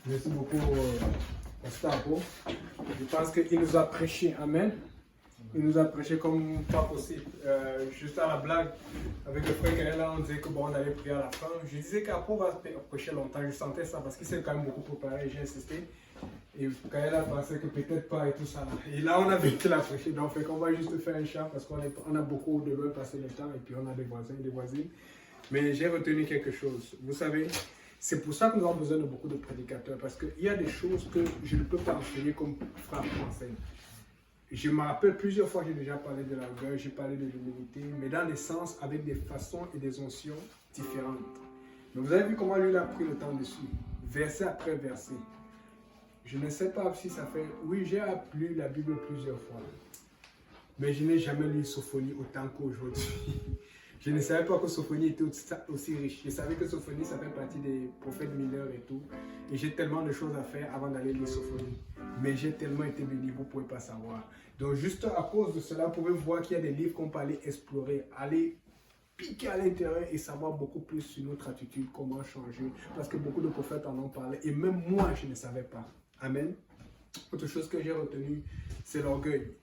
Merci beaucoup, Pasteur Apo. Je pense qu'il nous a prêché. Amen. Il nous a prêché comme pas possible. Juste à la blague, avec le frère Kaela, on disait que bon, on allait prier à la fin. Je disais qu'Apo va prêcher longtemps. Je sentais ça parce qu'il s'est quand même beaucoup préparé. J'ai insisté. Et Kaela pensait que peut-être pas et tout ça. Là. Et là, on avait qu'il a prêché. Donc, on va juste faire un chant parce qu'on a beaucoup de loin passé le temps et puis on a des voisins, des voisines. Mais j'ai retenu quelque chose. Vous savez, c'est pour ça que nous avons besoin de beaucoup de prédicateurs, parce qu'il y a des choses que je ne peux pas enseigner comme frère enseigne. Je me rappelle plusieurs fois, j'ai déjà parlé de l'orgueil, j'ai parlé de l'humilité, mais dans des sens, avec des façons et des onctions différentes. Mais vous avez vu comment lui il a pris le temps dessus, verset après verset. Je ne sais pas si ça fait... Oui, j'ai lu la Bible plusieurs fois, mais je n'ai jamais lu Sophonie autant qu'aujourd'hui. Je ne savais pas que Sophonie était aussi riche. Je savais que Sophonie, ça fait partie des prophètes mineurs et tout. Et j'ai tellement de choses à faire avant d'aller lire Sophonie. Mais j'ai tellement été béni, vous ne pouvez pas savoir. Donc juste à cause de cela, vous pouvez voir qu'il y a des livres qu'on peut aller explorer, aller piquer à l'intérieur et savoir beaucoup plus sur notre attitude, comment changer. Parce que beaucoup de prophètes en ont parlé. Et même moi, je ne savais pas. Amen. Autre chose que j'ai retenue, c'est l'orgueil.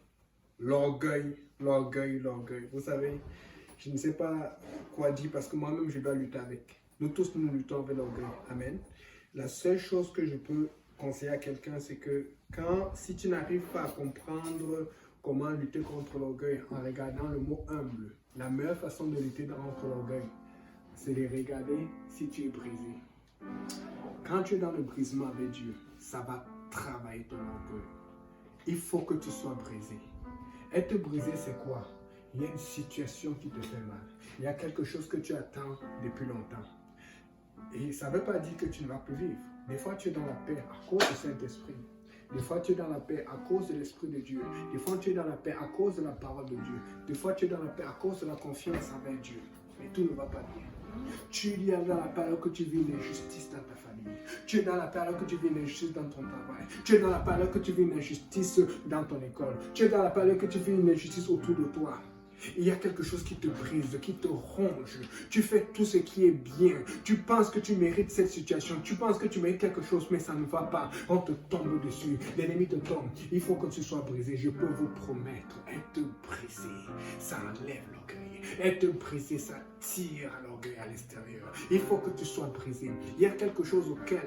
L'orgueil, l'orgueil, l'orgueil. Vous savez, je ne sais pas quoi dire parce que moi-même, je dois lutter avec. Nous tous, nous luttons avec l'orgueil. Amen. La seule chose que je peux conseiller à quelqu'un, c'est que si tu n'arrives pas à comprendre comment lutter contre l'orgueil en regardant le mot humble, la meilleure façon de lutter contre l'orgueil, c'est de regarder si tu es brisé. Quand tu es dans le brisement avec Dieu, ça va travailler ton orgueil. Il faut que tu sois brisé. Être brisé, c'est quoi? Il y a une situation qui te fait mal. Il y a quelque chose que tu attends depuis longtemps. Et ça ne veut pas dire que tu ne vas plus vivre. Des fois, tu es dans la paix à cause du Saint-Esprit. Des fois, tu es dans la paix à cause de l'Esprit de Dieu. Des fois, tu es dans la paix à cause de la parole de Dieu. Des fois, tu es dans la paix à cause de la confiance avec Dieu. Mais tout ne va pas bien. Tu es dans la paix alors que tu vis une injustice dans ta famille. Tu es dans la paix alors que tu vis une injustice dans ton travail. Tu es dans la paix alors que tu vis une injustice dans ton école. Tu es dans la paix alors que tu vis une injustice autour de toi. Il y a quelque chose qui te brise, qui te ronge. Tu fais tout ce qui est bien. Tu penses que tu mérites cette situation. Tu penses que tu mérites quelque chose, mais ça ne va pas. On te tombe dessus. L'ennemi te tombe. Il faut que tu sois brisé. Je peux vous promettre, être brisé, ça enlève l'orgueil. Être brisé, ça tire l'orgueil à l'extérieur. Il faut que tu sois brisé. Il y a quelque chose auquel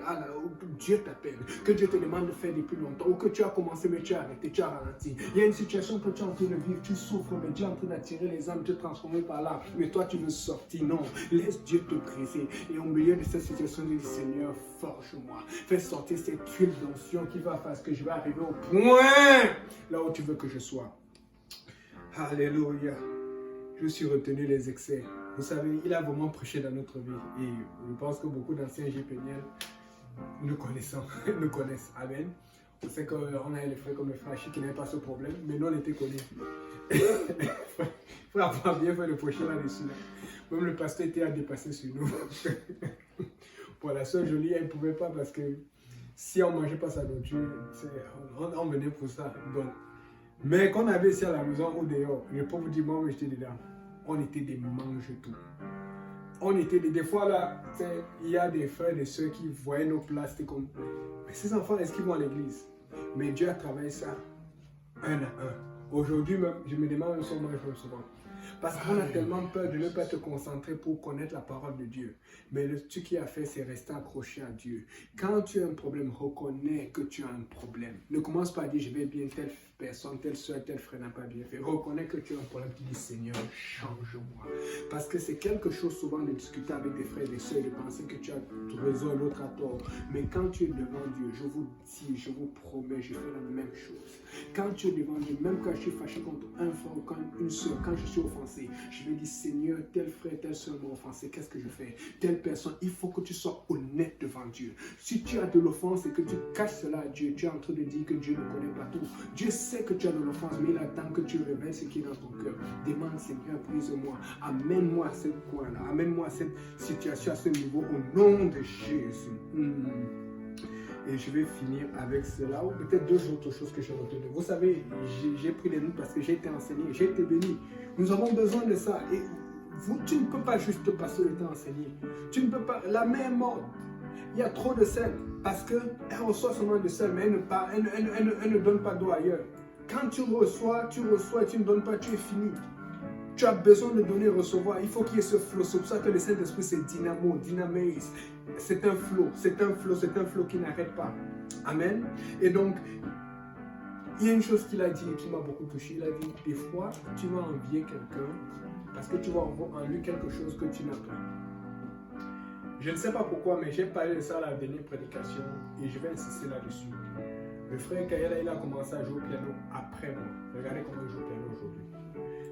Dieu t'appelle, que Dieu te demande de faire depuis longtemps, ou que tu as commencé, mais tu as arrêté, tu as ralenti. Il y a une situation que tu es en train de vivre, tu souffres, mais Dieu est en train d'attirer les âmes, te transformer par là. Mais toi, tu veux sortir. Non, laisse Dieu te briser. Et au milieu de cette situation, dis Seigneur, forge-moi. Fais sortir cette huile d'onction qui va faire que je vais arriver au point là où tu veux que je sois. Alléluia. Je suis retenu les excès. Vous savez, il a vraiment prêché dans notre vie. Et je pense que beaucoup d'anciens GPNL nous connaissent. Amen. On sait qu'on a les frères comme le frère Chi qui n'avaient pas ce problème, mais nous on était connus. Il faut avoir bien fait le prêcher là-dessus. Là. Même le pasteur était à dépasser sur nous. Pour la soeur Jolie, elle ne pouvait pas parce que si on ne mangeait pas sa nourriture, on venait pour ça. Donc, mais qu'on avait ici à la maison ou dehors, je peux vous dire, moi j'étais dedans. On était des mange-tout. On était des fois là, il y a des frères et des soeurs qui voyaient nos places, c'était comme, mais ces enfants, est-ce qu'ils vont à l'église? Mais Dieu a travaillé ça un à un. Aujourd'hui même, je me demande si on mange souvent. Parce qu'on a tellement peur de ne pas te concentrer pour connaître la parole de Dieu. Mais ce qu'il a fait, c'est rester accroché à Dieu. Quand tu as un problème, reconnais que tu as un problème. Ne commence pas à dire, je vais bien, telle personne, telle soeur, tel frère n'a pas bien fait. Reconnais que tu as un problème, tu dis, Seigneur, change-moi. Parce que c'est quelque chose souvent de discuter avec des frères et des soeurs, de penser que tu as raison et l'autre a tort. Mais quand tu es devant Dieu, je vous dis, je vous promets, je fais la même chose. Quand tu es devant Dieu, même quand je suis fâché contre un frère ou contre une soeur, quand je suis offensé, je vais dire, Seigneur, tel frère, telle soeur m'a offensé, qu'est-ce que je fais? Telle personne, il faut que tu sois honnête devant Dieu. Si tu as de l'offense et que tu caches cela à Dieu, tu es en train de dire que Dieu ne connaît pas tout. Dieu sait que tu as de l'offense, mais il attend que tu révèles ce qui est dans ton cœur. Demande, Seigneur, brise-moi, amène-moi à ce coin-là, amène-moi à cette situation, à ce niveau, au nom de Jésus. Et je vais finir avec cela, ou peut-être deux autres choses que j'ai retenues. Vous savez, j'ai pris les notes parce que j'ai été enseigné, j'ai été béni. Nous avons besoin de ça. Et tu ne peux pas juste passer le temps à enseigner. Tu ne peux pas, la même mort. Il y a trop de sel parce qu'elle reçoit seulement de sel, mais elle ne donne pas d'eau ailleurs. Quand tu reçois et tu ne donnes pas, tu es fini. Tu as besoin de donner et recevoir. Il faut qu'il y ait ce flot. C'est pour ça que le Saint-Esprit, c'est dynamo, dynamis. C'est un flot qui n'arrête pas. Amen. Et donc, il y a une chose qu'il a dit et qui m'a beaucoup touché. Il a dit, des fois, tu vas envier quelqu'un parce que tu vas avoir en lui quelque chose que tu n'as pas. Je ne sais pas pourquoi, mais j'ai parlé de ça à la dernière prédication et je vais insister là-dessus. Le frère Kayela, il a commencé à jouer au piano après moi. Regardez comment il joue au piano aujourd'hui.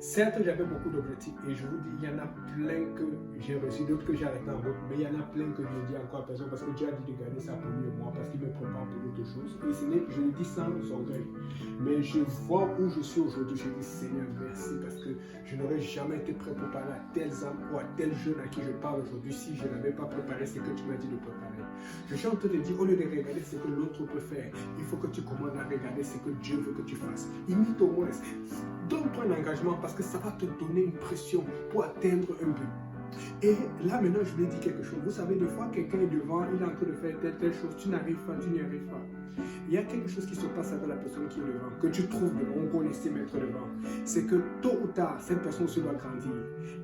Certes, j'avais beaucoup d'objectifs et je vous dis, il y en a plein que j'ai reçus, d'autres que j'ai arrêté en route, mais il y en a plein que je dis encore à personne parce que Dieu a dit de garder ça pour lui et moi parce qu'il me prépare pour d'autres choses. Et je le dis sans orgueil, mais je vois où je suis aujourd'hui. Je dis Seigneur, merci parce que je n'aurais jamais été prêt pour parler à tels âmes ou à tel jeune à qui je parle aujourd'hui si je n'avais pas préparé ce que tu m'as dit de préparer. Je suis en train de dire, au lieu de regarder ce que l'autre peut faire, il faut que tu commences à regarder ce que Dieu veut que tu fasses. Imite au moins. Donne-toi un engagement parce que ça va te donner une pression pour atteindre un but. Et là maintenant je lui ai dit quelque chose. Vous savez, des fois quelqu'un est devant, il est en train de faire telle chose, tu n'y arrives pas. Il y a quelque chose qui se passe avec la personne qui est devant, que tu trouves devant, qu'on estime être devant. C'est que tôt ou tard, cette personne se doit grandir.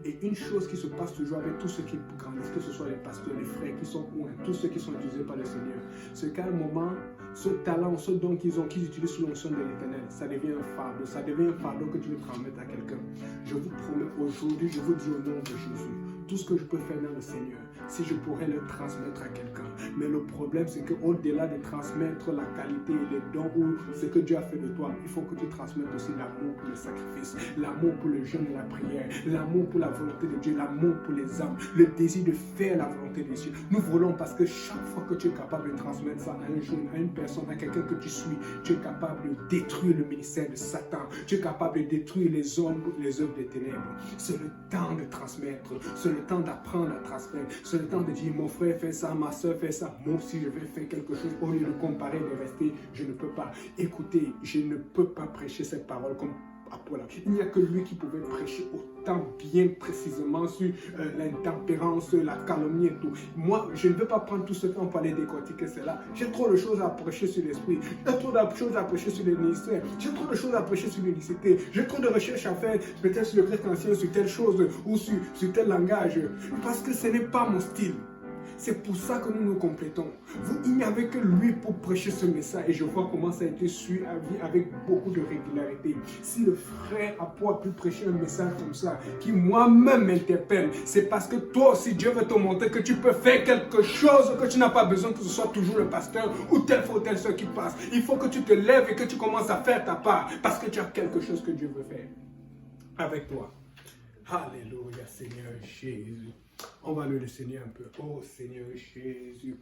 Et une chose qui se passe toujours avec tous ceux qui grandissent, que ce soit les pasteurs, les frères qui sont loin, tous ceux qui sont utilisés par le Seigneur, c'est qu'à un moment, ce talent, ce don qu'ils ont, qu'ils utilisent sous l'onction de l'Éternel, ça devient un fardeau que tu veux transmettre à quelqu'un. Je vous promets aujourd'hui, je vous dis au nom de Jésus, tout ce que je peux faire dans le Seigneur, si je pourrais le transmettre à quelqu'un. Mais le problème, c'est qu'au-delà de transmettre la qualité et les dons ou ce que Dieu a fait de toi, il faut que tu transmettes aussi l'amour pour le sacrifice, l'amour pour le jeûne et la prière, l'amour pour la volonté de Dieu, l'amour pour les âmes, le désir de faire la volonté de Dieu. Nous voulons parce que chaque fois que tu es capable de transmettre ça à un jeune, à une personne, à quelqu'un que tu suis, tu es capable de détruire le ministère de Satan, tu es capable de détruire les œuvres des ténèbres. C'est le temps de transmettre, c'est le temps d'apprendre à transmettre, c'est le temps de dire mon frère fait ça, ma soeur fait ça, moi aussi je vais faire quelque chose. Au lieu de comparer, de rester, je ne peux pas. Écoutez, je ne peux pas prêcher cette parole comme Apollo. Il n'y a que lui qui pouvait prêcher autant bien précisément sur l'intempérance, la calomnie et tout. Moi, je ne veux pas prendre tout ce temps pour aller décortiquer cela. J'ai trop de choses à prêcher sur l'esprit. J'ai trop de choses à prêcher sur les ministères. J'ai trop de choses à prêcher sur l'unicité. J'ai trop de recherches à faire, peut-être sur le grec ancien, sur telle chose ou sur tel langage. Parce que ce n'est pas mon style. C'est pour ça que nous nous complétons. Il n'y avait que lui pour prêcher ce message et je vois comment ça a été suivi avec beaucoup de régularité. Si le frère a pu prêcher un message comme ça, qui moi-même m'interpelle, c'est parce que toi aussi Dieu veut te montrer que tu peux faire quelque chose, que tu n'as pas besoin que ce soit toujours le pasteur ou telle soeur qui passe. Il faut que tu te lèves et que tu commences à faire ta part parce que tu as quelque chose que Dieu veut faire avec toi. Alléluia, Seigneur Jésus. On va louer le Seigneur un peu. Oh Seigneur Jésus,